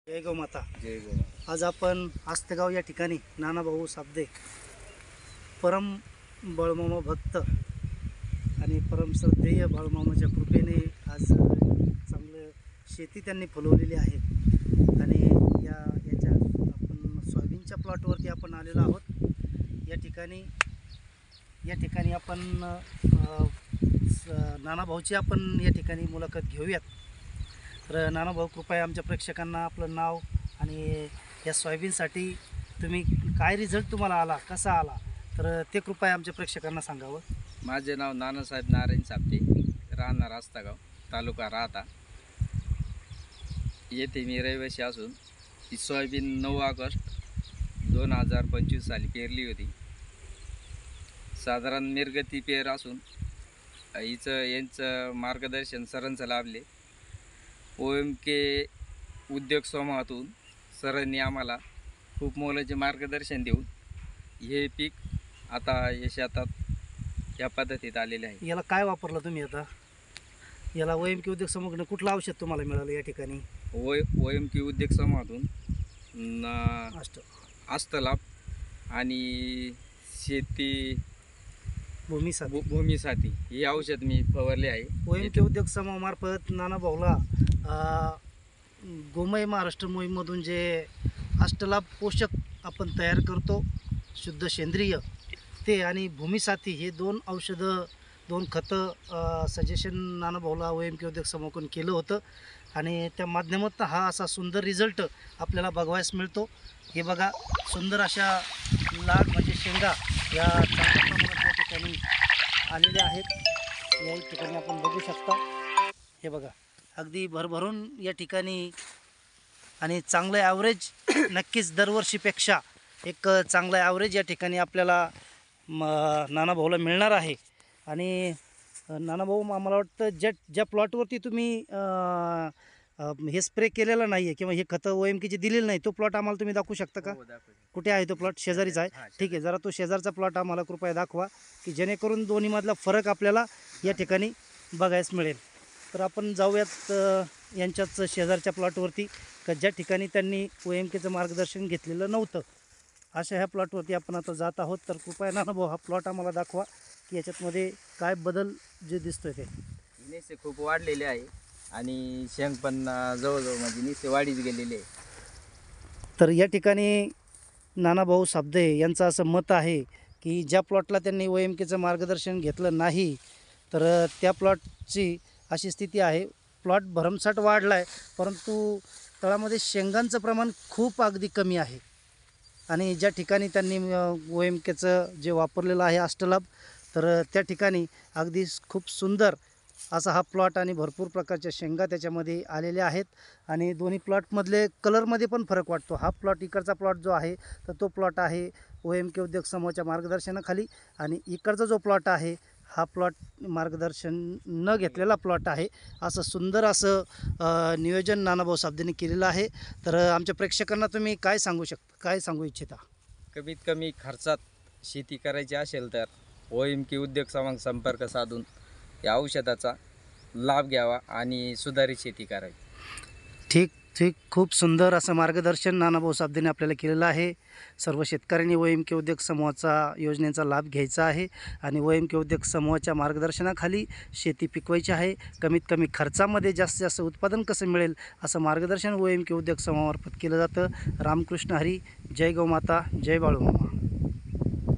जय गौ माता. जय गो. आज आपण आस्तेगाव या ठिकाणी नानाभाऊ साबदे परम बाळूमामा भक्त आणि परम श्रद्धेय बाळूमामाच्या कृपेने आज चांगलं शेती त्यांनी फुलवलेली आहे. आणि याच्या आपण सोयाबीनच्या प्लॉटवरती आपण आलेलो आहोत. या ठिकाणी आपण नानाभाऊची आपण या ठिकाणी मुलाखत घेऊयात. तर नानाभाऊ, कृपया आमच्या प्रेक्षकांना आपलं नाव आणि या सोयाबीनसाठी तुम्ही काय रिझल्ट तुम्हाला आला, कसा आला, तर ते कृपया आमच्या प्रेक्षकांना सांगावं. माझे नाव नानासाहेब नारायण साबदे, राहणार आस्तेगाव, तालुका राहता. येथे मी रहिवासी असून ही सोयाबीन 9 ऑगस्ट 2025 साली पेरली होती. साधारण निर्गती पेर असून यांचं मार्गदर्शन सरांचं लाभले. OMK उद्योग समूहातून सरांनी आम्हाला खूप मोलाचे मार्गदर्शन देऊन हे पीक आता या शेतात या पद्धतीत आलेले आहे. याला काय वापरलं तुम्ही आता? याला OMK उद्योग समूहाकडून कुठलं औषध तुम्हाला मिळालं या ठिकाणी? OMK उद्योग समूहातून अष्टलाभ आणि शेती भूमीसाठी हे औषध मी फवारले आहे. OMK उद्योग समूहामार्फत नानाभाऊला गोमय महाराष्ट्र मोहीममधून जे अष्टलाभ पोषक आपण तयार करतो शुद्ध सेंद्रिय ते आणि भूमीसाथी हे 2 औषधं 2 खतं सजेशन नानाभाऊला OMK उद्योग समूहाकडून केलं होतं. आणि त्या माध्यमातून हा असा सुंदर रिझल्ट आपल्याला बघायला मिळतो. हे बघा, सुंदर अशा लाग म्हणजे शेंगा या चांगल्या प्रमाणात या ठिकाणी आलेल्या आहेत. या ठिकाणी आपण बघू शकता. हे बघा, अगदी भरभरून या ठिकाणी आणि चांगलं ॲव्हरेज नक्कीच दरवर्षीपेक्षा एक चांगलं ॲव्हरेज या ठिकाणी आपल्याला नानाभाऊला मिळणार आहे. आणि नानाभाऊ, आम्हाला वाटतं ज्या प्लॉटवरती तुम्ही हे स्प्रे केलेलं नाही आहे किंवा हे खतं OMKची दिलेलं नाही, तो प्लॉट आम्हाला तुम्ही दाखवू शकता का? कुठे आहे तो प्लॉट? शेजारीच आहे. ठीक आहे, जरा तो शेजारचा प्लॉट आम्हाला कृपया दाखवा की जेणेकरून दोन्हीमधला फरक आपल्याला या ठिकाणी बघायस मिळेल. तर आपण जाऊयात यांच्याच शेजारच्या प्लॉटवरती का ज्या ठिकाणी त्यांनी OMKचं मार्गदर्शन घेतलेलं नव्हतं. अशा ह्या प्लॉटवरती आपण आता जात आहोत. तर कृपया नानाभाऊ हा प्लॉट आम्हाला दाखवा की याच्यातमध्ये काय बदल जे दिसतोय ते. निस्ते खूप वाढलेले आहे आणि शेंग पण जवळजवळ म्हणजे निस्ते वाढीच गेलेले आहे. तर या ठिकाणी नानाभाऊ साबदे यांचं असं मत आहे की ज्या प्लॉटला त्यांनी OMKचं मार्गदर्शन घेतलं नाही तर त्या प्लॉटची अशी स्थिती आहे. प्लॉट भरमसाठ वाढला आहे, परंतु तळामध्ये शेंगांचं प्रमाण खूप अगदी कमी आहे. आणि ज्या ठिकाणी त्यांनी OMKचं जे वापरलेलं आहे अष्टलाभ, तर त्या ठिकाणी अगदी खूप सुंदर असा हा प्लॉट आणि भरपूर प्रकारच्या शेंगा त्याच्यामध्ये आलेल्या आहेत. आणि दोन्ही प्लॉटमधले कलरमध्ये पण फरक वाटतो. हा प्लॉट, इकडचा प्लॉट जो आहे तर तो प्लॉट आहे OMK उद्योग समूहाच्या मार्गदर्शनाखाली, आणि इकडचा जो प्लॉट आहे हा प्लॉट मार्गदर्शन न घेतलेला प्लॉट आहे. असं सुंदर असं नियोजन नानाभाऊ साबदेने केलेलं आहे. तर आमच्या प्रेक्षकांना तुम्ही काय सांगू इच्छिता? कमीत कमी खर्चात शेती करायची असेल तर OMK उद्योग समूह संपर्क साधून या औषधाचा लाभ घ्यावा आणि सुधारित शेती करावी. ठीक. खूप सुंदर असं मार्गदर्शन नानाभाऊ साबदेने आपल्याला केलेलं आहे. सर्व शेतकऱ्यांनी OMK उद्योग समूहाचा योजनेचा लाभ घ्यायचा आहे आणि OMK उद्योग समूहाच्या मार्गदर्शनाखाली शेती पिकवायची आहे. कमीत कमी खर्चामध्ये जास्तीत जास्त उत्पादन कसं मिळेल असं मार्गदर्शन OMK उद्योग समूहामार्फत केलं जातं. रामकृष्ण हरी. जय गौ माता. जय बाळूमामा.